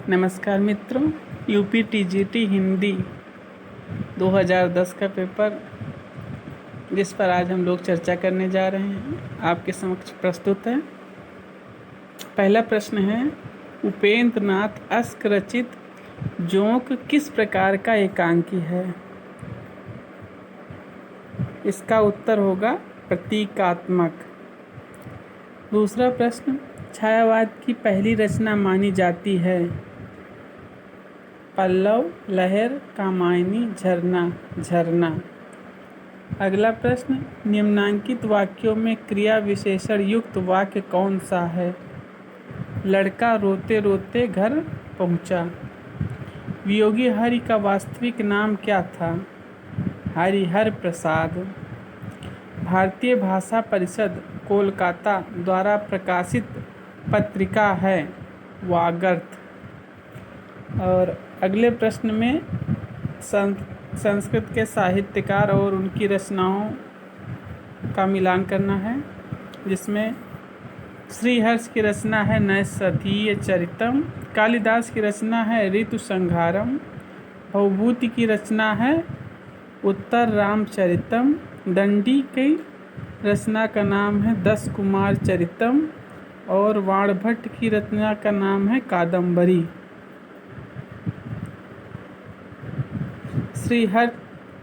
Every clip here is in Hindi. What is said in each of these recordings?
नमस्कार मित्रों, यूपी टीजीटी हिंदी 2010 का पेपर जिस पर आज हम लोग चर्चा करने जा रहे हैं आपके समक्ष प्रस्तुत है। पहला प्रश्न है, उपेंद्र नाथ अस्क रचित जोंक किस प्रकार का एकांकी है? इसका उत्तर होगा प्रतीकात्मक। दूसरा प्रश्न, छायावाद की पहली रचना मानी जाती है? पल्लव, लहर, कामायनी, झरना। अगला प्रश्न, निम्नांकित वाक्यों में क्रिया विशेषण युक्त वाक्य कौन सा है? लड़का रोते रोते घर पहुंचा। वियोगी हरि का वास्तविक नाम क्या था? हरिहर प्रसाद। भारतीय भाषा परिषद कोलकाता द्वारा प्रकाशित पत्रिका है वागर्थ। और अगले प्रश्न में संस्कृत के साहित्यकार और उनकी रचनाओं का मिलान करना है, जिसमें श्रीहर्ष की रचना है नैषधीय चरितम, कालिदास की रचना है ऋतु संहारम, भवभूति की रचना है उत्तर रामचरितम, दंडी की रचना का नाम है दस कुमार चरितम और वाणभट्ट की रचना का नाम है कादम्बरी।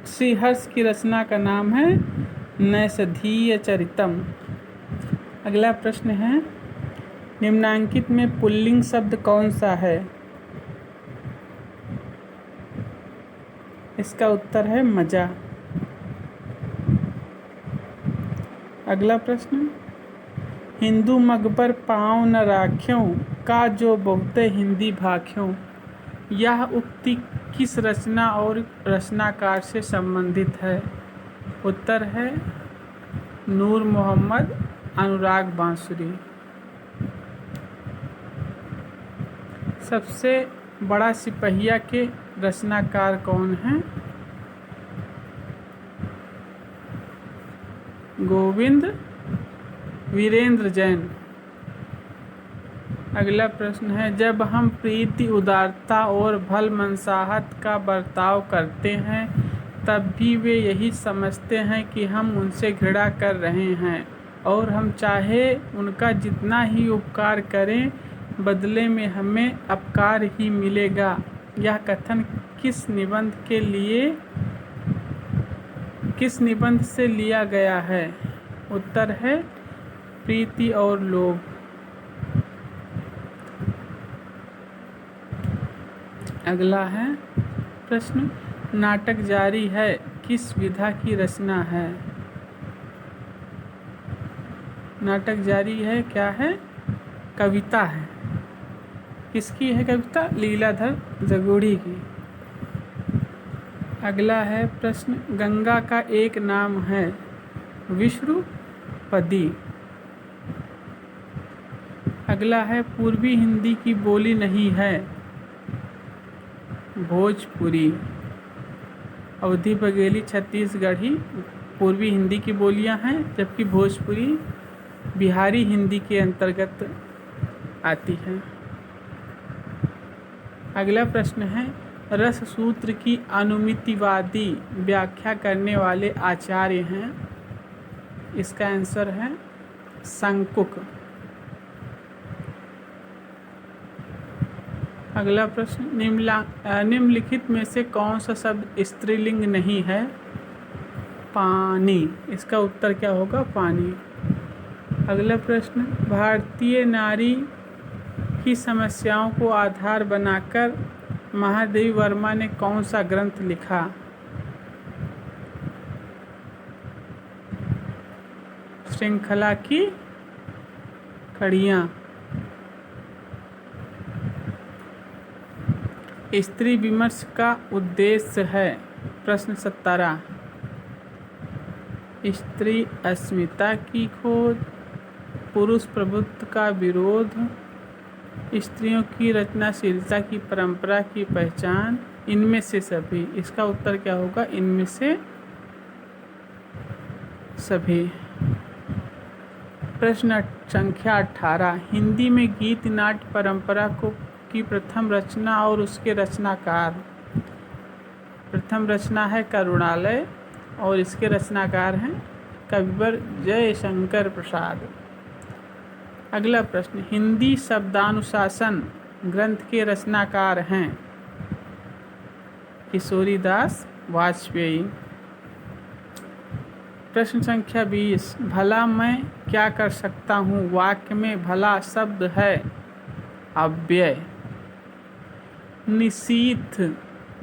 श्रीहर्ष की रचना का नाम है नैषधीय चरितम। अगला प्रश्न है, निम्नांकित में पुल्लिंग शब्द कौन सा है? इसका उत्तर है मजा। अगला प्रश्न, हिंदू मगबर पाँव न राख्यों का जो बहुते हिंदी भाख्यों, यह उक्ति किस रचना और रचनाकार से संबंधित है? उत्तर है नूर मोहम्मद अनुराग बांसुरी। सबसे बड़ा सिपहिया के रचनाकार कौन हैं? गोविंद वीरेंद्र जैन। अगला प्रश्न है, जब हम प्रीति, उदारता और भलमनसाहत का बर्ताव करते हैं तब भी वे यही समझते हैं कि हम उनसे घृणा कर रहे हैं और हम चाहे उनका जितना ही उपकार करें बदले में हमें अपकार ही मिलेगा। यह कथन किस निबंध से लिया गया है? उत्तर है प्रीति और लोभ। अगला है प्रश्न, नाटक जारी है किस विधा की रचना है? नाटक जारी है क्या है? कविता है। किसकी है कविता? लीलाधर जगोड़ी की। अगला है प्रश्न, गंगा का एक नाम है विष्णुपदी। अगला है, पूर्वी हिंदी की बोली नहीं है भोजपुरी। अवधी बघेली छत्तीसगढ़ी पूर्वी हिंदी की बोलियां हैं, जबकि भोजपुरी बिहारी हिंदी के अंतर्गत आती है। अगला प्रश्न है, रस सूत्र की अनुमितिवादी व्याख्या करने वाले आचार्य हैं? इसका आंसर है शंकुक। अगला प्रश्न, निम्नलिखित में से कौन सा शब्द स्त्रीलिंग नहीं है? पानी। इसका उत्तर क्या होगा? पानी। अगला प्रश्न, भारतीय नारी की समस्याओं को आधार बनाकर महादेवी वर्मा ने कौन सा ग्रंथ लिखा? श्रृंखला की कड़ियाँ। स्त्री विमर्श का उद्देश्य है? प्रश्न 17, स्त्री अस्मिता की खोज, पुरुष प्रभुत्व का विरोध, स्त्रियों की रचनाशीलता की परंपरा की पहचान, इनमें से सभी। इसका उत्तर क्या होगा? इनमें से सभी। प्रश्न संख्या 18, हिंदी में गीत नाट्य परंपरा को की प्रथम रचना और उसके रचनाकार। प्रथम रचना है करुणालय और इसके रचनाकार हैं कविवर जयशंकर प्रसाद। अगला प्रश्न, हिंदी शब्दानुशासन ग्रंथ के रचनाकार हैं किशोरीदास वाजपेयी। प्रश्न संख्या 20, भला मैं क्या कर सकता हूँ वाक्य में भला शब्द है अव्यय। निशीथ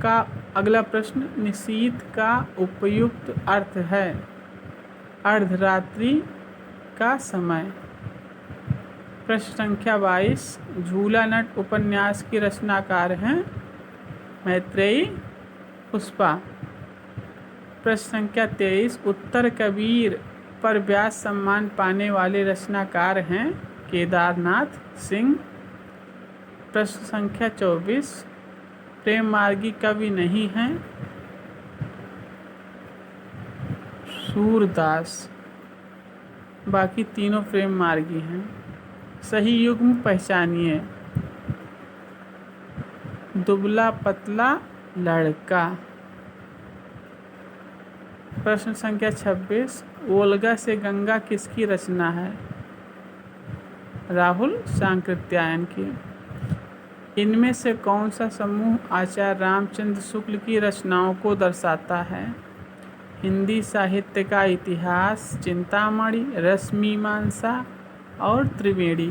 का, अगला प्रश्न, निशीथ का उपयुक्त अर्थ है अर्धरात्रि का समय। प्रश्न संख्या 22, झूला नट उपन्यास की रचनाकार हैं मैत्रेयी पुष्पा। प्रश्न संख्या 23, उत्तर कबीर पर व्यास सम्मान पाने वाले रचनाकार हैं केदारनाथ सिंह। प्रश्न संख्या 24, प्रेम मार्गी कवि नहीं हैं सूरदास, बाकी तीनों प्रेम मार्गी हैं। सही युग्म पहचानिए, दुबला पतला लड़का। प्रश्न संख्या 26, ओल्गा से गंगा किसकी रचना है राहुल सांकृत्यायन की। इनमें से कौन सा समूह आचार्य रामचंद्र शुक्ल की रचनाओं को दर्शाता है? हिंदी साहित्य का इतिहास, चिंतामणि, रसमीमांसा और त्रिवेणी।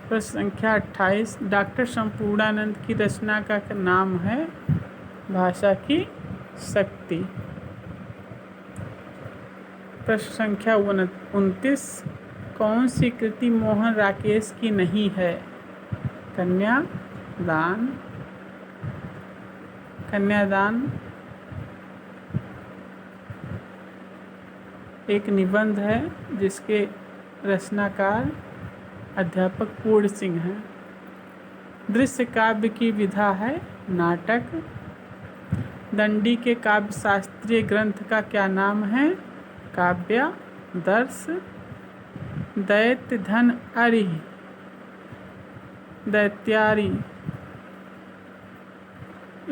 प्रश्न संख्या 28, डॉक्टर संपूर्णानंद की रचना का नाम है भाषा की शक्ति। प्रश्न संख्या 29, कौन सी कृति मोहन राकेश की नहीं है? कन्यादान। कन्यादान एक निबंध है जिसके रचनाकार अध्यापक पूर्ण सिंह हैं। दृश्य काव्य की विधा है नाटक। दंडी के काव्य शास्त्रीय ग्रंथ का क्या नाम है? काव्यादर्श। दैत्य धन अरिह दैत्यारी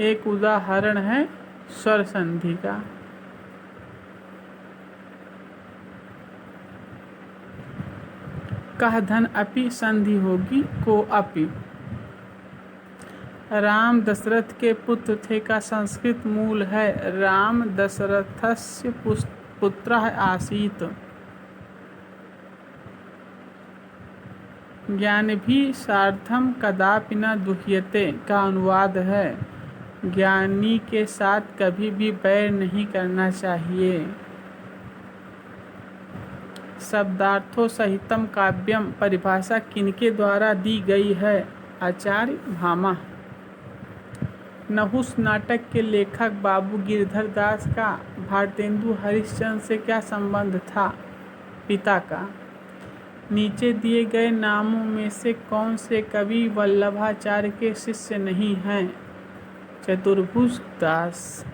एक उदाहरण है स्वर संधि का। कह धन अपि संधि होगी को अपि। राम दशरथ के पुत्र थे का संस्कृत मूल है राम दशरथस्य पुत्रः आसीत्। ज्ञान भी सार्थम कदापि न दुह्यते का अनुवाद है ज्ञानी के साथ कभी भी बैर नहीं करना चाहिए। शब्दार्थो सहितम काव्यम परिभाषा किनके द्वारा दी गई है? आचार्य भामा। नहुस नाटक के लेखक बाबू गिरधर दास का भारतेंदु हरिश्चंद्र से क्या संबंध था? पिता का। नीचे दिए गए नामों में से कौन से कवि वल्लभाचार्य के शिष्य नहीं हैं? चतुर्भुज दास।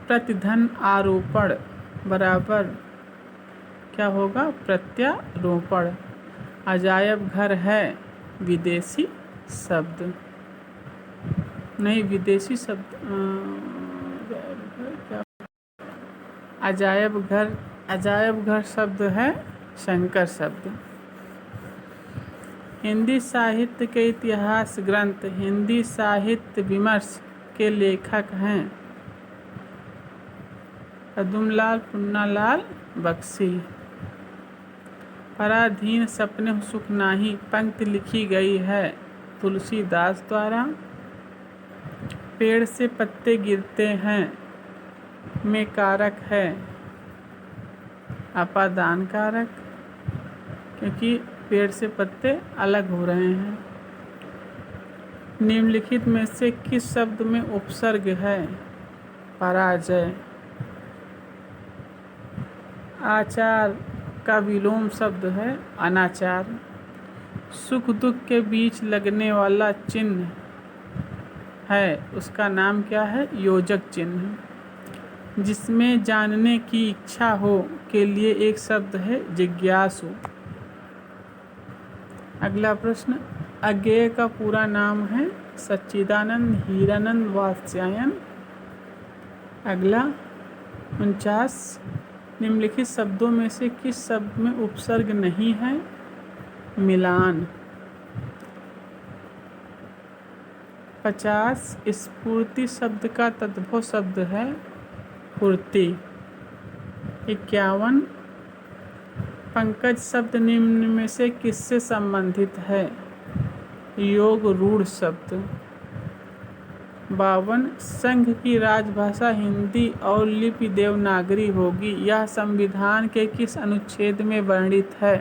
प्रतिधन आरोपण बराबर क्या होगा? प्रत्यारोपण। अजायब घर है विदेशी शब्द नहीं, विदेशी शब्द अजायब घर शब्द है शंकर शब्द। हिंदी साहित्य के इतिहास ग्रंथ हिंदी साहित्य विमर्श के लेखक हैं पद्मलाल पुन्नालाल बख्शी। पराधीन सपने सुख नाही पंक्ति लिखी गई है तुलसीदास द्वारा। पेड़ से पत्ते गिरते हैं में कारक है अपादान कारक, क्योंकि पेड़ से पत्ते अलग हो रहे हैं। निम्नलिखित में से किस शब्द में उपसर्ग है? पराजय। आचार का विलोम शब्द है अनाचार। सुख दुख के बीच लगने वाला चिन्ह है उसका नाम क्या है? योजक चिन्ह। जिसमें जानने की इच्छा हो के लिए एक शब्द है जिज्ञासु। अगला प्रश्न, अज्ञेय का पूरा नाम है सच्चिदानंद हीरानंद वात्स्यायन। अगला 49, निम्नलिखित शब्दों में से किस शब्द में उपसर्ग नहीं है? मिलान। 50, स्फूर्ति शब्द का तद्भव शब्द है फुर्ती। 51, पंकज शब्द निम्न में से किससे संबंधित है? योग रूढ़ शब्द। 52, संघ की राजभाषा हिंदी और लिपि देवनागरी होगी, यह संविधान के किस अनुच्छेद में वर्णित है?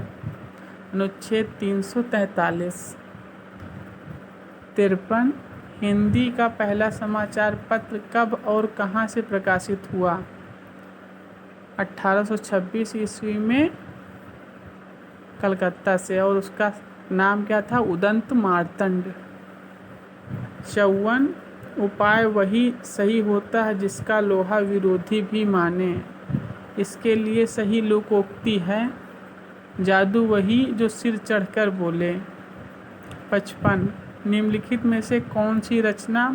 अनुच्छेद 343। 53, हिंदी का पहला समाचार पत्र कब और कहाँ से प्रकाशित हुआ? 1826 ईस्वी में कलकत्ता से, और उसका नाम क्या था? उदंत मार्तंड। 54, उपाय वही सही होता है जिसका लोहा विरोधी भी माने, इसके लिए सही लोकोक्ति है जादू वही जो सिर चढ़कर बोले। 55, निम्नलिखित में से कौन सी रचना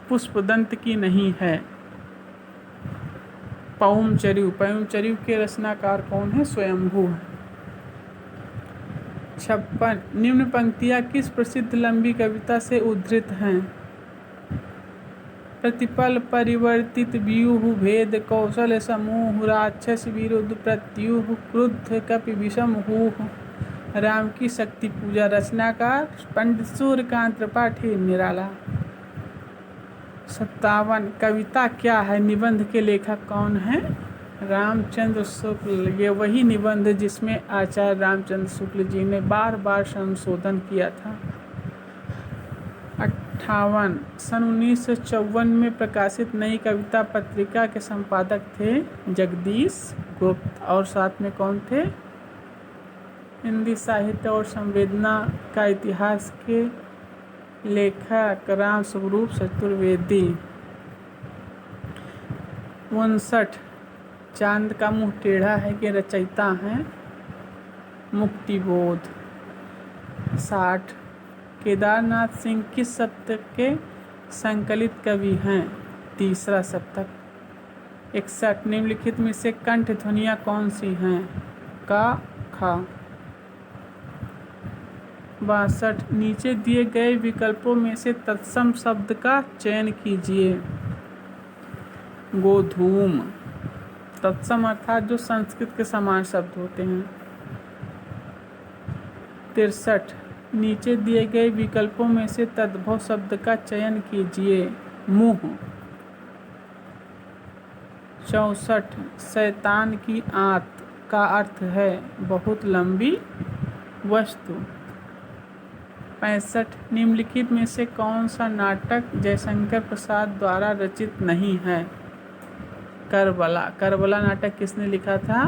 पुष्पदंत की नहीं है? पौमचर्यु। पौमचर्यु के रचनाकार कौन है? स्वयंभू। 56, निम्न पंक्तियाँ किस प्रसिद्ध लंबी कविता से उद्धृत हैं? प्रतिपल परिवर्तित व्यूह भेद कौशल समूह राक्षस विरुद्ध प्रत्यूह क्रुद्ध कपि विषम हूह। राम की शक्ति पूजा। रचनाकार पंडित सूर्यकांत त्रिपाठी निराला। 57, कविता क्या है? निबंध के लेखक कौन है? रामचंद्र शुक्ल। ये वही निबंध जिसमें आचार्य रामचंद्र शुक्ल जी ने बार बार संशोधन किया था। 58, सन 1954 में प्रकाशित नई कविता पत्रिका के संपादक थे जगदीश गुप्त, और साथ में कौन थे? हिंदी साहित्य और संवेदना का इतिहास के लेखक राम स्वरूप चतुर्वेदी। 59, चांद का मुंह टेढ़ा है के रचयिता हैं मुक्तिबोध। 60, केदारनाथ सिंह किस शतक के संकलित कवि हैं? तीसरा शतक। 61, निम्नलिखित में से कंठ ध्वनियाँ कौन सी हैं? का, खा। 62, नीचे दिए गए विकल्पों में से तत्सम शब्द का चयन कीजिए। गोधूम। तत्सम अर्थात जो संस्कृत के समान शब्द होते हैं। 63, नीचे दिए गए विकल्पों में से तद्भव शब्द का चयन कीजिए। मुँह। 64, शैतान की आंत का अर्थ है बहुत लंबी वस्तु। 65, निम्नलिखित में से कौन सा नाटक जयशंकर प्रसाद द्वारा रचित नहीं है? करबला। करबला नाटक किसने लिखा था?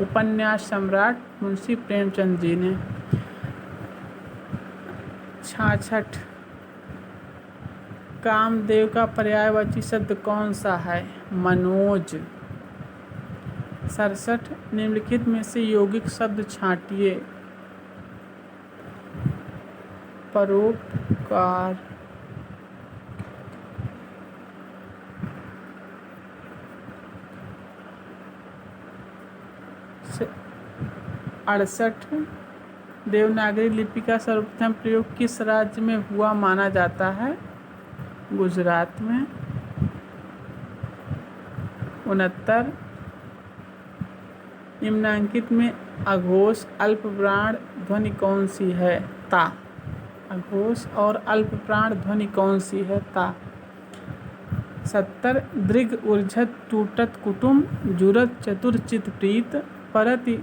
उपन्यास सम्राट मुंशी प्रेमचंद जी ने। 66, कामदेव का पर्यायवाची शब्द कौन सा है? मनोज। 67, निम्नलिखित में से यौगिक शब्द छांटिए। परोपकार। 68, देवनागरी लिपि का सर्वप्रथम प्रयोग किस राज्य में हुआ माना जाता है? गुजरात में। 69, निम्नांकित में अघोष अल्पप्राण ध्वनि कौन सी है? ता। अघोष और अल्पप्राण ध्वनि कौन सी है? ता। 70, दृग ऊर्झत टूटत कुटुम जुरत चतुर्चित प्रीत परति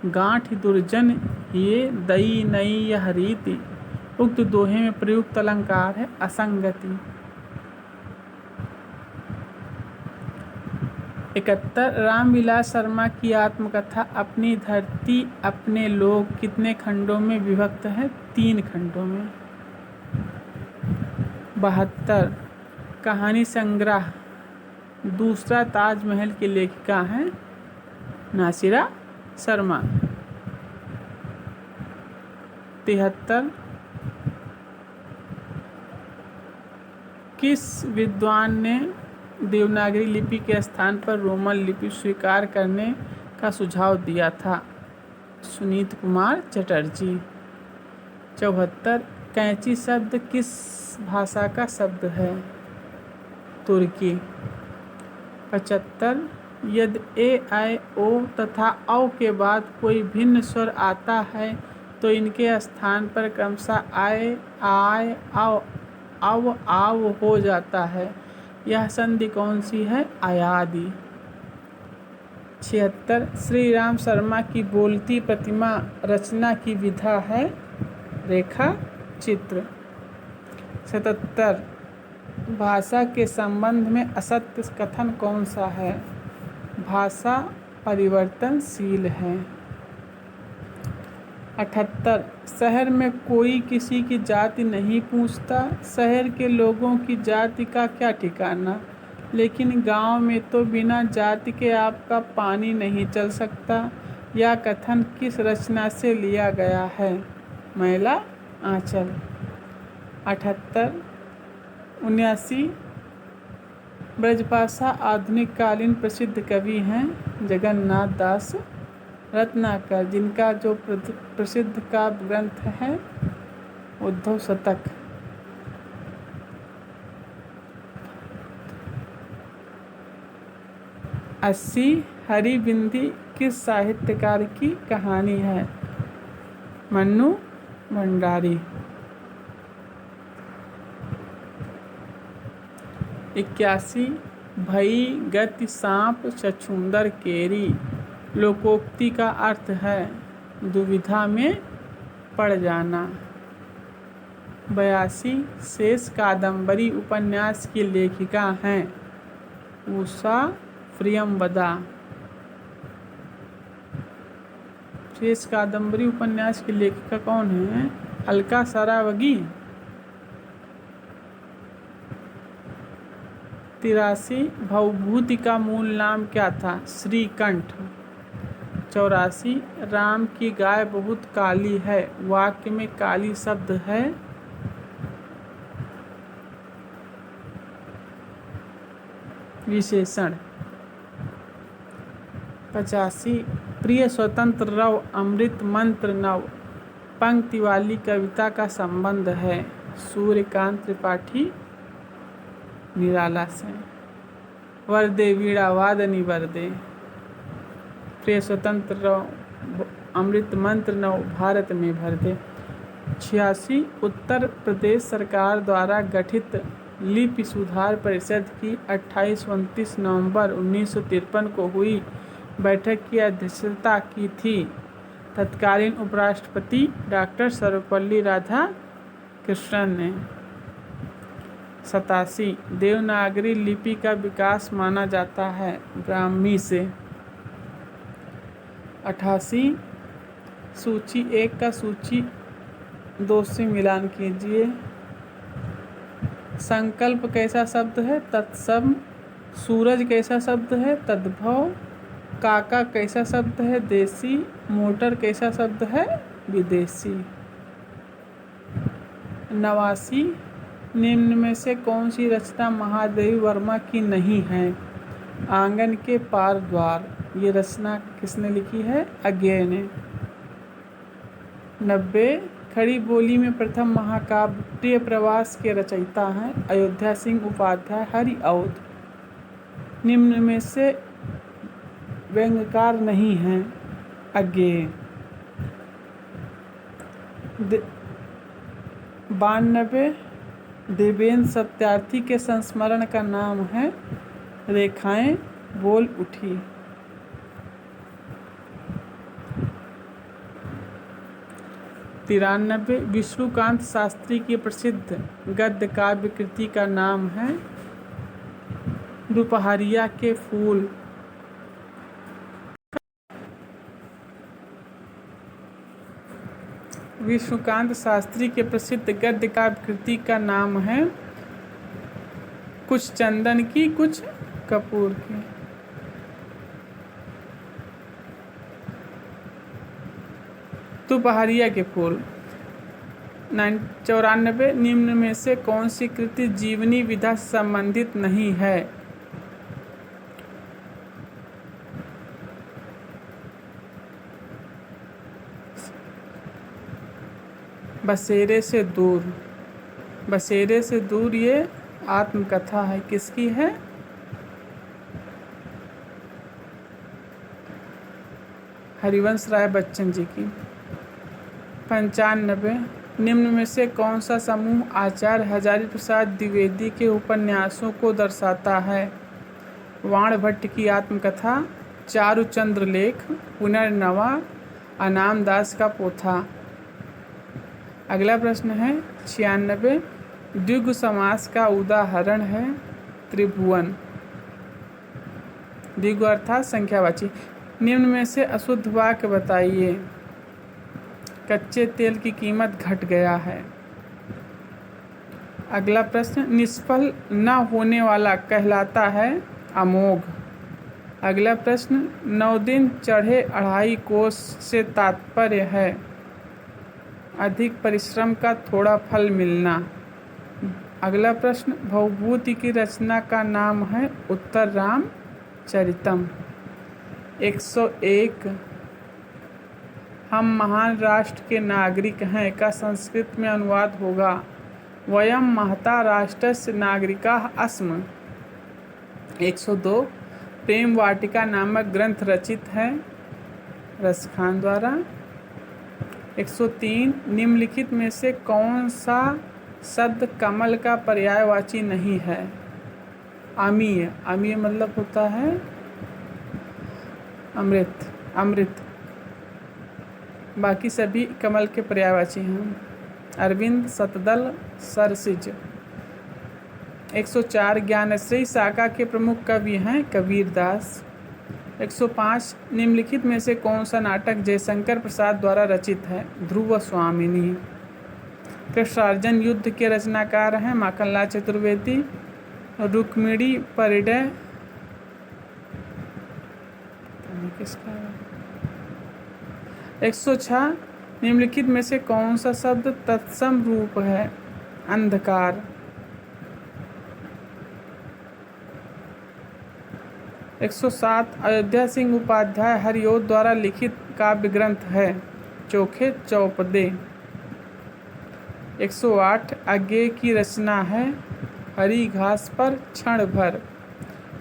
गांठ दुर्जन ये दई नई यह रीति। उक्त दोहे में प्रयुक्त अलंकार है असंगति। 71, रामविलास शर्मा की आत्मकथा अपनी धरती अपने लोग कितने खंडों में विभक्त है? 3 खंडों में। 72, कहानी संग्रह दूसरा ताजमहल की लेखिका हैं नासिरा शर्मा। 73 किस विद्वान ने देवनागरी लिपि के स्थान पर रोमन लिपि स्वीकार करने का सुझाव दिया था? सुनीत कुमार चटर्जी। 74 कैंची शब्द किस भाषा का शब्द है? तुर्की। 75 यदि ए ऐ ओ तथा औ के बाद कोई भिन्न स्वर आता है तो इनके स्थान पर क्रमशः आय आय आव आव आव हो जाता है। यह संधि कौन सी है? आयादी। 76 श्री राम शर्मा की बोलती प्रतिमा रचना की विधा है रेखा चित्र। 77 भाषा के संबंध में असत्य कथन कौन सा है? भाषा परिवर्तनशील है। 78 शहर में कोई किसी की जाति नहीं पूछता, शहर के लोगों की जाति का क्या ठिकाना, लेकिन गांव में तो बिना जाति के आपका पानी नहीं चल सकता। यह कथन किस रचना से लिया गया है? मैला आंचल। 78 79 ब्रजभाषा आधुनिक कालीन प्रसिद्ध कवि हैं जगन्नाथ दास रत्नाकर, जिनका जो प्रसिद्ध काव्य ग्रंथ है उद्धव शतक। 80 हरिबिंदी किस साहित्यकार की कहानी है? मन्नू भंडारी। 81 भई गति सांप छछूंदर केरी लोकोक्ति का अर्थ है दुविधा में पड़ जाना। 82 शेष कादंबरी उपन्यास की लेखिका हैं उषा प्रियमवदा। शेष कादंबरी उपन्यास की लेखिका कौन है? अलका सरावगी। 83 भवभूति का मूल नाम क्या था? श्रीकंठ। 84 राम की गाय बहुत काली है, वाक्य में काली शब्द है विशेषण। 85 प्रिय स्वतंत्र रव अमृत मंत्र नव पंक्ति वाली कविता का संबंध है सूर्यकांत त्रिपाठी निराला से। वरदे वीणा वादनी वरदे प्रिय स्वतंत्र रव अमृत मंत्र नव भारत में भर दे। 86 उत्तर प्रदेश सरकार द्वारा गठित लिपि सुधार परिषद की 28-29 नवंबर 1953 को हुई बैठक की अध्यक्षता की थी तत्कालीन उपराष्ट्रपति डॉक्टर सर्वपल्ली राधाकृष्णन ने। 87 देवनागरी लिपि का विकास माना जाता है ब्राह्मी से। 88 सूची 1 का सूची 2 से मिलान कीजिए। संकल्प कैसा शब्द है? तत्सम। सूरज कैसा शब्द है? तद्भव। काका कैसा शब्द है? देसी। मोटर कैसा शब्द है? विदेशी। 89 निम्न में से कौन सी रचना महादेवी वर्मा की नहीं है? आंगन के पार द्वार। ये रचना किसने लिखी है? अज्ञेय ने। 90 खड़ी बोली में प्रथम महाकाव्य प्रिय प्रवास के रचयिता हैं अयोध्या सिंह उपाध्याय हरिऔध। निम्न में से व्यंग्यकार नहीं हैं? अज्ञेय। 92 देवेंद्र सत्यार्थी के संस्मरण का नाम है रेखाएं बोल उठी। 93 विष्णुकांत शास्त्री की प्रसिद्ध गद्य काव्य कृति का नाम है दोपहरिया के फूल। विष्णुकांत शास्त्री के प्रसिद्ध गद्य काव्य कृति का नाम है कुछ चंदन की, कुछ कपूर की। दोपहरिया के फूल। 94 निम्न में से कौन सी कृति जीवनी विधा से संबंधित नहीं है? बसेरे से दूर। बसेरे से दूर ये आत्मकथा है, किसकी है? हरिवंश राय बच्चन जी की। 95 निम्न में से कौन सा समूह आचार्य हजारी प्रसाद द्विवेदी के उपन्यासों को दर्शाता है? वाण भट्ट की आत्मकथा, चारुचंद्र लेख, पुनर्नवा, अनाम दास का पोथा। अगला प्रश्न है 96 द्विगु समास का उदाहरण है त्रिभुवन। द्विगु अर्थात संख्यावाची। निम्न में से अशुद्ध वाक्य बताइए। कच्चे तेल की कीमत घट गया है। अगला प्रश्न, निष्फल न होने वाला कहलाता है अमोघ। अगला प्रश्न, 9 दिन चढ़े 2.5 कोस से तात्पर्य है अधिक परिश्रम का थोड़ा फल मिलना। अगला प्रश्न, भवभूति की रचना का नाम है उत्तर राम चरितम। 101 हम महान राष्ट्र के नागरिक हैं का संस्कृत में अनुवाद होगा वयम महता राष्ट्रस्य नागरिकाः अस्म। 102 प्रेम वाटिका नामक ग्रंथ रचित है रसखान द्वारा। 103 निम्नलिखित में से कौन सा शब्द कमल का पर्यायवाची नहीं है? अमीय। अमीय मतलब होता है अमृत, अमृत। बाकी सभी कमल के पर्यायवाची हैं। अरविंद, सतदल, सरसिज। 104 ज्ञानश्री शाखा के प्रमुख कवि हैं कबीरदास। 105 निम्नलिखित में से कौन सा नाटक जयशंकर प्रसाद द्वारा रचित है? ध्रुव स्वामिनी। कृष्णार्जुन युद्ध के रचनाकार हैं माखनलाल चतुर्वेदी। रुक्मिणी परिणय किसका है? 106 निम्नलिखित में से कौन सा शब्द तत्सम रूप है? अंधकार। 107 अयोध्या सिंह उपाध्याय हरिओद द्वारा लिखित काव्य ग्रंथ है चोखे चौपदे। 108 अज्ञेय की रचना है हरी घास पर क्षण भर।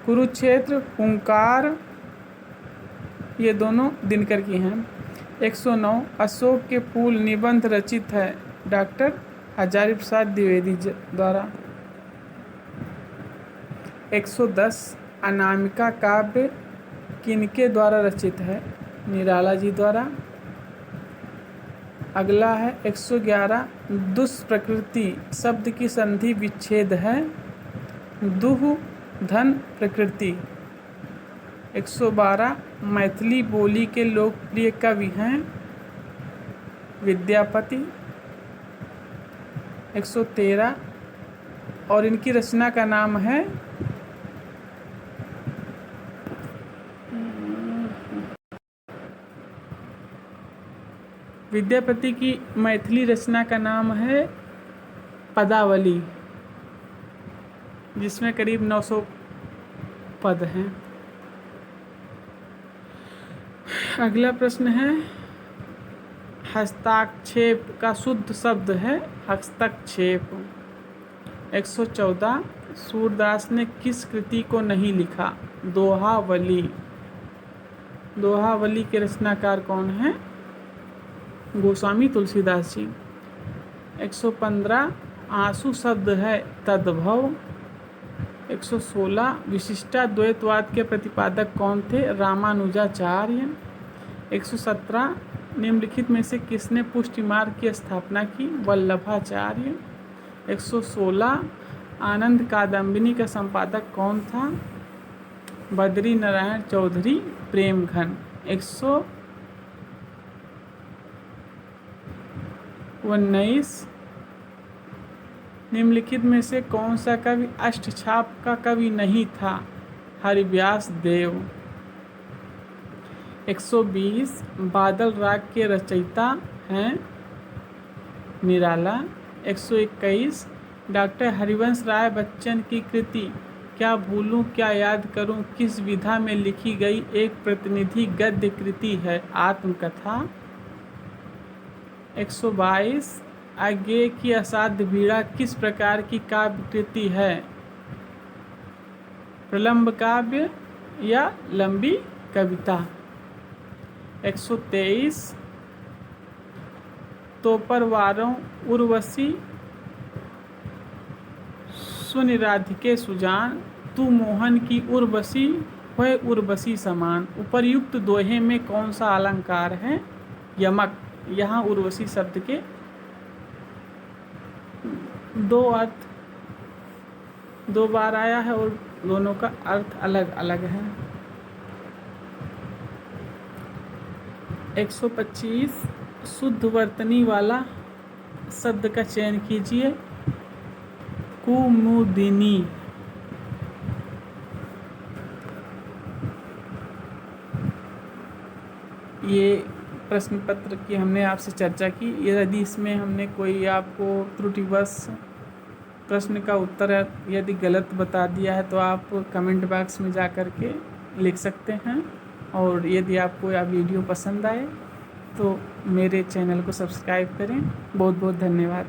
कुरुक्षेत्र, हुंकार, ये दोनों दिनकर की हैं। 109 अशोक के फूल निबंध रचित है डॉक्टर हजारी प्रसाद द्विवेदी द्वारा। 110 अनामिका काव्य किनके द्वारा रचित है? निराला जी द्वारा। अगला है 111 दुष्प्रकृति शब्द की संधि विच्छेद है दुह धन प्रकृति। 112 मैथिली बोली के लोकप्रिय कवि हैं विद्यापति। 113 और इनकी रचना का नाम है विद्यापति की मैथिली रचना का नाम है पदावली, जिसमें करीब 900 पद हैं। अगला प्रश्न है हस्ताक्षेप का शुद्ध शब्द है हस्तक्षेप। 114 सूरदास ने किस कृति को नहीं लिखा? दोहावली। दोहावली के रचनाकार कौन हैं? गोस्वामी तुलसीदास जी। 115 आंसू शब्द है तद्भव। 116 विशिष्टाद्वैतवाद के प्रतिपादक कौन थे? रामानुजाचार्य। 117 निम्नलिखित में से किसने पुष्टि मार्ग की स्थापना की? वल्लभाचार्य। 116 आनंद कादम्बिनी का संपादक कौन था? बद्री नारायण चौधरी प्रेमघन। 119 निम्नलिखित में से कौन सा कवि अष्टछाप का कवि नहीं था? हरिव्यास देव। 120 बादल राग के रचयिता हैं निराला। 121 डॉक्टर हरिवंश राय बच्चन की कृति क्या भूलूं क्या याद करूं किस विधा में लिखी गई एक प्रतिनिधि गद्य कृति है? आत्मकथा। 122 अज्ञेय की असाध्य पीड़ा किस प्रकार की काव्य कृति है? प्रलंब काव्य या लंबी कविता। 123 तोपरवारों उर्वशी सुन राधिके सुजान तू मोहन की उर्वशी होए उर्वशी समान। उपर्युक्त दोहे में कौन सा अलंकार है? यमक। यहाँ उर्वशी शब्द के दो अर्थ दो बार आया है और दोनों का अर्थ अलग अलग है। 125 शुद्ध वर्तनी वाला शब्द का चयन कीजिए। कुमुदिनी। ये प्रश्न पत्र की हमने आपसे चर्चा की। यदि इसमें हमने कोई आपको त्रुटिवश प्रश्न का उत्तर यदि गलत बता दिया है तो आप कमेंट बॉक्स में जा कर के लिख सकते हैं। और यदि आपको यह वीडियो पसंद आए तो मेरे चैनल को सब्सक्राइब करें। बहुत बहुत धन्यवाद।